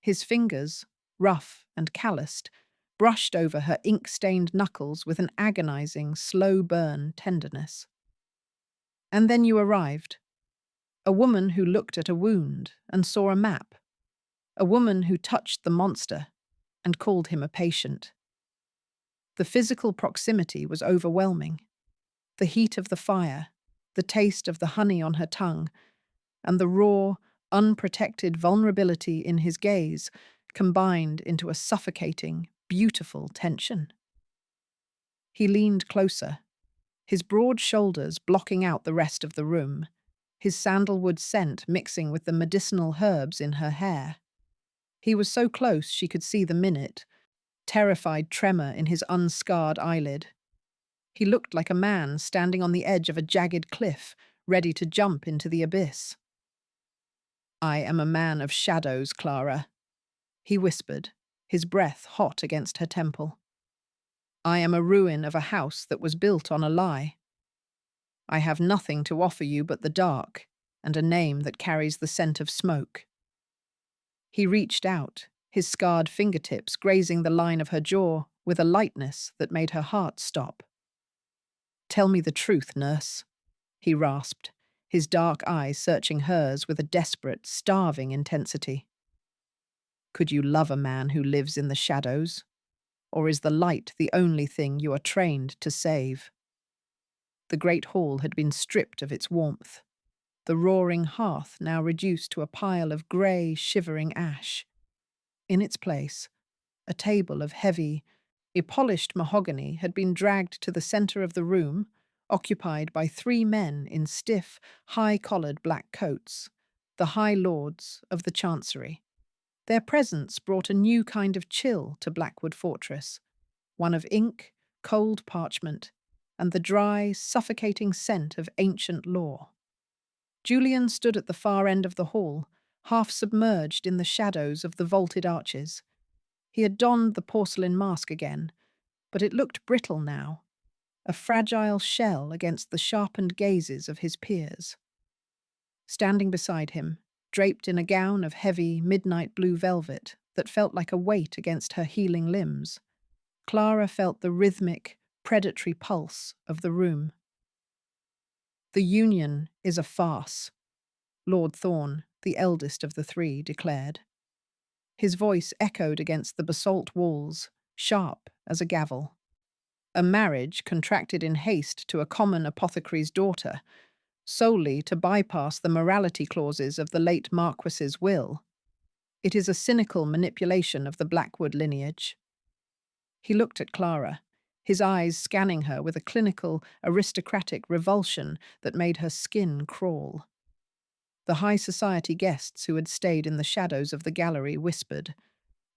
His fingers, rough and calloused, brushed over her ink-stained knuckles with an agonizing, slow-burn tenderness. And then you arrived. A woman who looked at a wound and saw a map. A woman who touched the monster and called him a patient. The physical proximity was overwhelming. The heat of the fire, the taste of the honey on her tongue, and the raw, unprotected vulnerability in his gaze combined into a suffocating, beautiful tension. He leaned closer, his broad shoulders blocking out the rest of the room, his sandalwood scent mixing with the medicinal herbs in her hair. He was so close she could see the minute, terrified tremor in his unscarred eyelid. He looked like a man standing on the edge of a jagged cliff, ready to jump into the abyss. I am a man of shadows, Clara, he whispered, his breath hot against her temple. I am a ruin of a house that was built on a lie. I have nothing to offer you but the dark and a name that carries the scent of smoke. He reached out, his scarred fingertips grazing the line of her jaw with a lightness that made her heart stop. Tell me the truth, nurse, he rasped, his dark eyes searching hers with a desperate, starving intensity. Could you love a man who lives in the shadows? Or is the light the only thing you are trained to save? The great hall had been stripped of its warmth, the roaring hearth now reduced to a pile of grey, shivering ash. In its place, a table of heavy, polished mahogany had been dragged to the centre of the room, occupied by 3 men in stiff, high-collared black coats, the High Lords of the Chancery. Their presence brought a new kind of chill to Blackwood Fortress, one of ink, cold parchment, and the dry, suffocating scent of ancient law. Julian stood at the far end of the hall, half submerged in the shadows of the vaulted arches. He had donned the porcelain mask again, but it looked brittle now, a fragile shell against the sharpened gazes of his peers. Standing beside him, draped in a gown of heavy, midnight blue velvet that felt like a weight against her healing limbs, Clara felt the rhythmic, predatory pulse of the room. The union is a farce, Lord Thorne, the eldest of the 3, declared. His voice echoed against the basalt walls, sharp as a gavel. A marriage contracted in haste to a common apothecary's daughter, solely to bypass the morality clauses of the late Marquess's will. It is a cynical manipulation of the Blackwood lineage. He looked at Clara, his eyes scanning her with a clinical, aristocratic revulsion that made her skin crawl. The high society guests who had stayed in the shadows of the gallery whispered,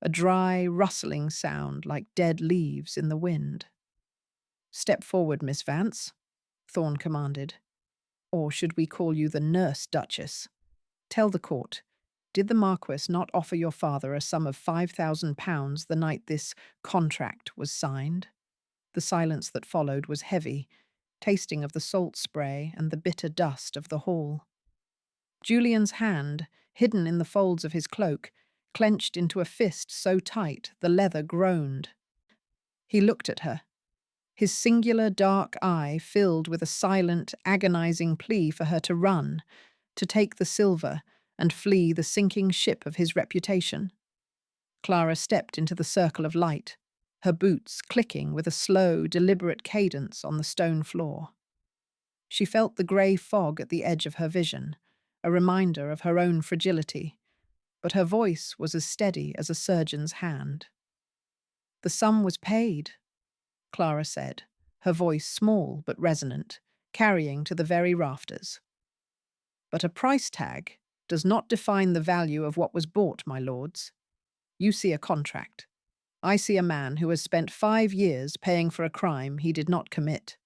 a dry, rustling sound like dead leaves in the wind. "Step forward, Miss Vance," Thorne commanded. "Or should we call you the Nurse Duchess? Tell the court, did the Marquess not offer your father a sum of £5,000 the night this contract was signed?" The silence that followed was heavy, tasting of the salt spray and the bitter dust of the hall. Julian's hand, hidden in the folds of his cloak, clenched into a fist so tight the leather groaned. He looked at her, his singular dark eye filled with a silent, agonizing plea for her to run, to take the silver and flee the sinking ship of his reputation. Clara stepped into the circle of light, her boots clicking with a slow, deliberate cadence on the stone floor. She felt the grey fog at the edge of her vision, a reminder of her own fragility, but her voice was as steady as a surgeon's hand. "The sum was paid," Clara said, her voice small but resonant, carrying to the very rafters. "But a price tag does not define the value of what was bought, my lords. You see a contract. I see a man who has spent 5 years paying for a crime he did not commit."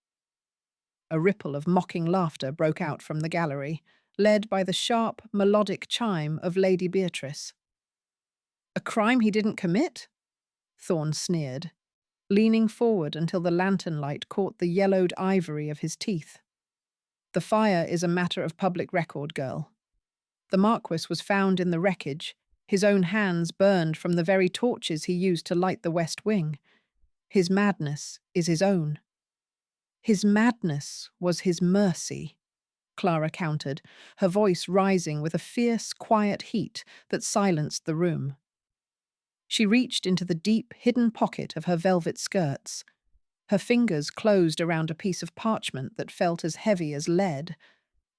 A ripple of mocking laughter broke out from the gallery, led by the sharp, melodic chime of Lady Beatrice. "A crime he didn't commit?" Thorne sneered, leaning forward until the lantern light caught the yellowed ivory of his teeth. "The fire is a matter of public record, girl. The Marquess was found in the wreckage, his own hands burned from the very torches he used to light the West Wing. His madness is his own." "His madness was his mercy," Clara countered, her voice rising with a fierce, quiet heat that silenced the room. She reached into the deep, hidden pocket of her velvet skirts. Her fingers closed around a piece of parchment that felt as heavy as lead,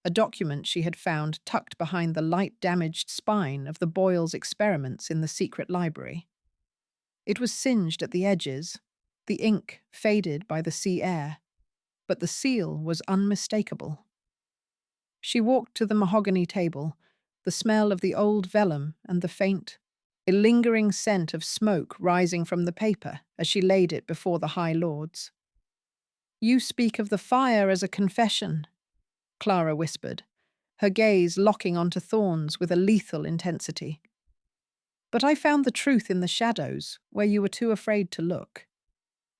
a document she had found tucked behind the light-damaged spine of the Boyle's experiments in the secret library. It was singed at the edges, the ink faded by the sea air, but the seal was unmistakable. She walked to the mahogany table, the smell of the old vellum and the faint, a lingering scent of smoke rising from the paper as she laid it before the High Lords. "You speak of the fire as a confession," Clara whispered, her gaze locking onto Thorne's with a lethal intensity. "But I found the truth in the shadows, where you were too afraid to look."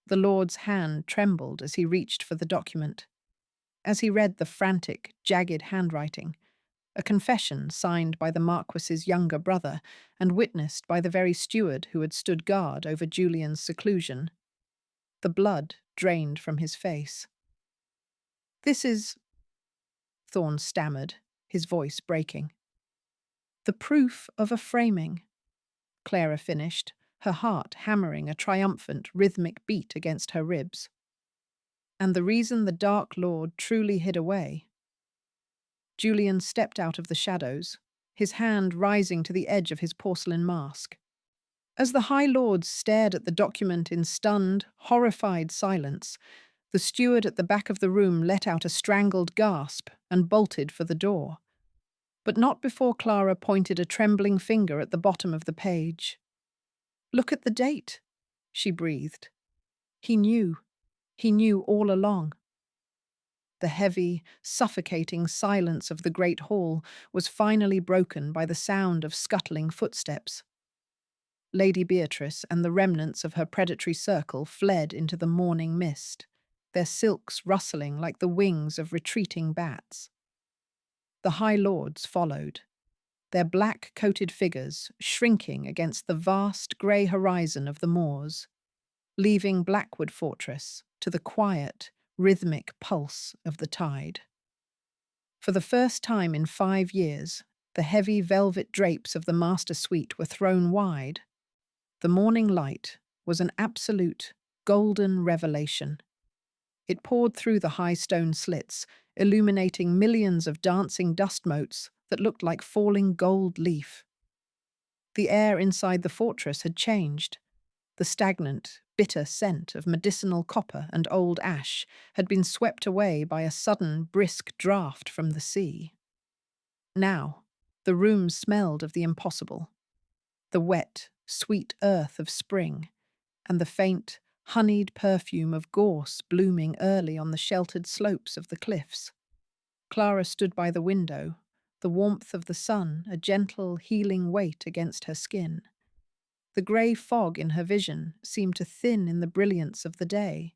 The Lord's hand trembled as he reached for the document. As he read the frantic, jagged handwriting, a confession signed by the Marquess's younger brother and witnessed by the very steward who had stood guard over Julian's seclusion, the blood drained from his face. "This is," Thorne stammered, his voice breaking. "The proof of a framing," Clara finished, her heart hammering a triumphant, rhythmic beat against her ribs. "And the reason the Dark Lord truly hid away." Julian stepped out of the shadows, his hand rising to the edge of his porcelain mask. As the High Lords stared at the document in stunned, horrified silence, the steward at the back of the room let out a strangled gasp and bolted for the door. But not before Clara pointed a trembling finger at the bottom of the page. "Look at the date," she breathed. He knew all along." The heavy, suffocating silence of the great hall was finally broken by the sound of scuttling footsteps. Lady Beatrice and the remnants of her predatory circle fled into the morning mist, their silks rustling like the wings of retreating bats. The High Lords followed, their black-coated figures shrinking against the vast grey horizon of the moors, leaving Blackwood Fortress to the quiet, rhythmic pulse of the tide. For the first time in 5 years, the heavy velvet drapes of the master suite were thrown wide. The morning light was an absolute, golden revelation. It poured through the high stone slits, illuminating millions of dancing dust motes that looked like falling gold leaf. The air inside the fortress had changed. The stagnant, bitter scent of medicinal copper and old ash had been swept away by a sudden, brisk draught from the sea. Now, the room smelled of the impossible. The wet, sweet earth of spring, and the faint, honeyed perfume of gorse blooming early on the sheltered slopes of the cliffs. Clara stood by the window, the warmth of the sun a gentle, healing weight against her skin. The grey fog in her vision seemed to thin in the brilliance of the day,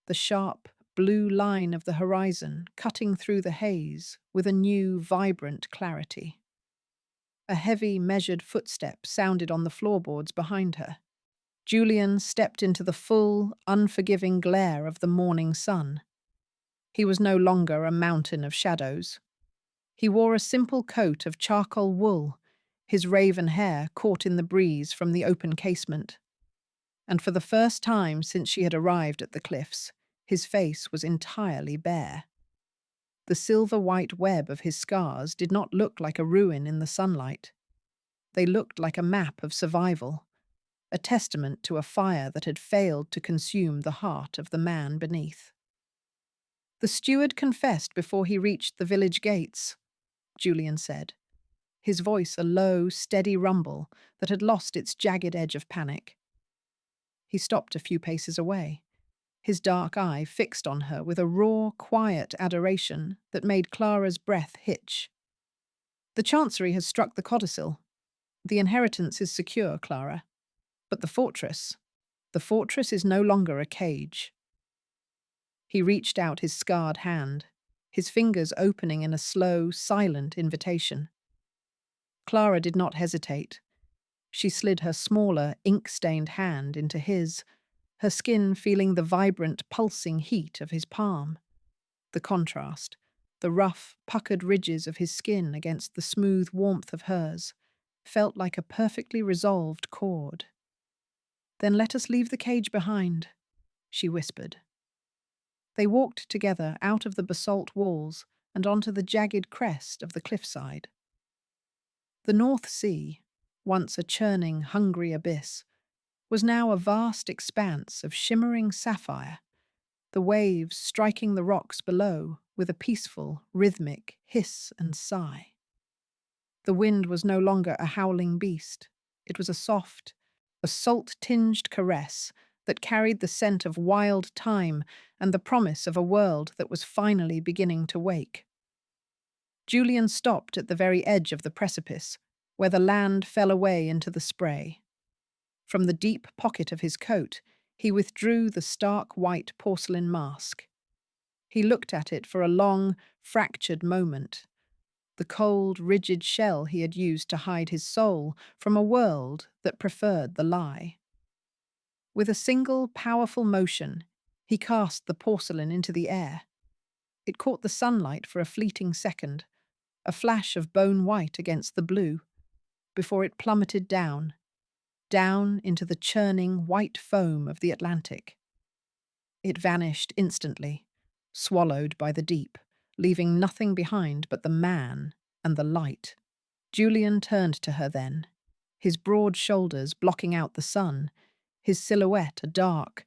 the sharp, blue line of the horizon cutting through the haze with a new, vibrant clarity. A heavy, measured footstep sounded on the floorboards behind her. Julian stepped into the full, unforgiving glare of the morning sun. He was no longer a mountain of shadows. He wore a simple coat of charcoal wool, his raven hair caught in the breeze from the open casement. And for the first time since she had arrived at the cliffs, his face was entirely bare. The silver-white web of his scars did not look like a ruin in the sunlight. They looked like a map of survival, a testament to a fire that had failed to consume the heart of the man beneath. "The steward confessed before he reached the village gates," Julian said, his voice a low, steady rumble that had lost its jagged edge of panic. He stopped a few paces away, his dark eye fixed on her with a raw, quiet adoration that made Clara's breath hitch. "The Chancery has struck the codicil. The inheritance is secure, Clara. But the fortress is no longer a cage." He reached out his scarred hand, his fingers opening in a slow, silent invitation. Clara did not hesitate. She slid her smaller, ink-stained hand into his, her skin feeling the vibrant, pulsing heat of his palm. The contrast, the rough, puckered ridges of his skin against the smooth warmth of hers, felt like a perfectly resolved chord. "Then let us leave the cage behind," she whispered. They walked together out of the basalt walls and onto the jagged crest of the cliffside. The North Sea, once a churning, hungry abyss, was now a vast expanse of shimmering sapphire, the waves striking the rocks below with a peaceful, rhythmic hiss and sigh. The wind was no longer a howling beast. It was a soft, a salt-tinged caress that carried the scent of wild thyme and the promise of a world that was finally beginning to wake. Julian stopped at the very edge of the precipice, where the land fell away into the spray. From the deep pocket of his coat, he withdrew the stark white porcelain mask. He looked at it for a long, fractured moment, the cold, rigid shell he had used to hide his soul from a world that preferred the lie. With a single, powerful motion, he cast the porcelain into the air. It caught the sunlight for a fleeting second, a flash of bone white against the blue, before it plummeted down into the churning white foam of the Atlantic. It vanished instantly, swallowed by the deep, leaving nothing behind but the man and the light. Julian turned to her then, his broad shoulders blocking out the sun, his silhouette a dark,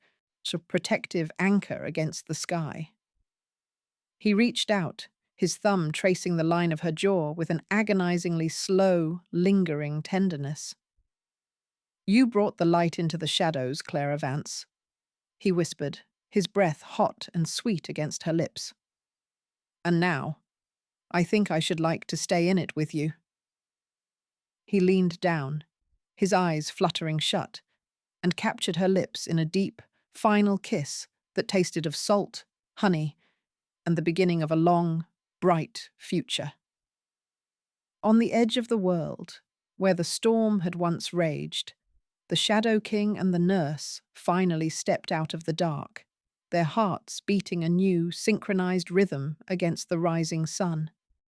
protective anchor against the sky. He reached out, his thumb tracing the line of her jaw with an agonizingly slow, lingering tenderness. "You brought the light into the shadows, Clara Vance," he whispered, his breath hot and sweet against her lips. "And now, I think I should like to stay in it with you." He leaned down, his eyes fluttering shut, and captured her lips in a deep, final kiss that tasted of salt, honey, and the beginning of a long, bright future. On the edge of the world, where the storm had once raged, the Shadow King and the nurse finally stepped out of the dark, their hearts beating a new, synchronized rhythm against the rising sun.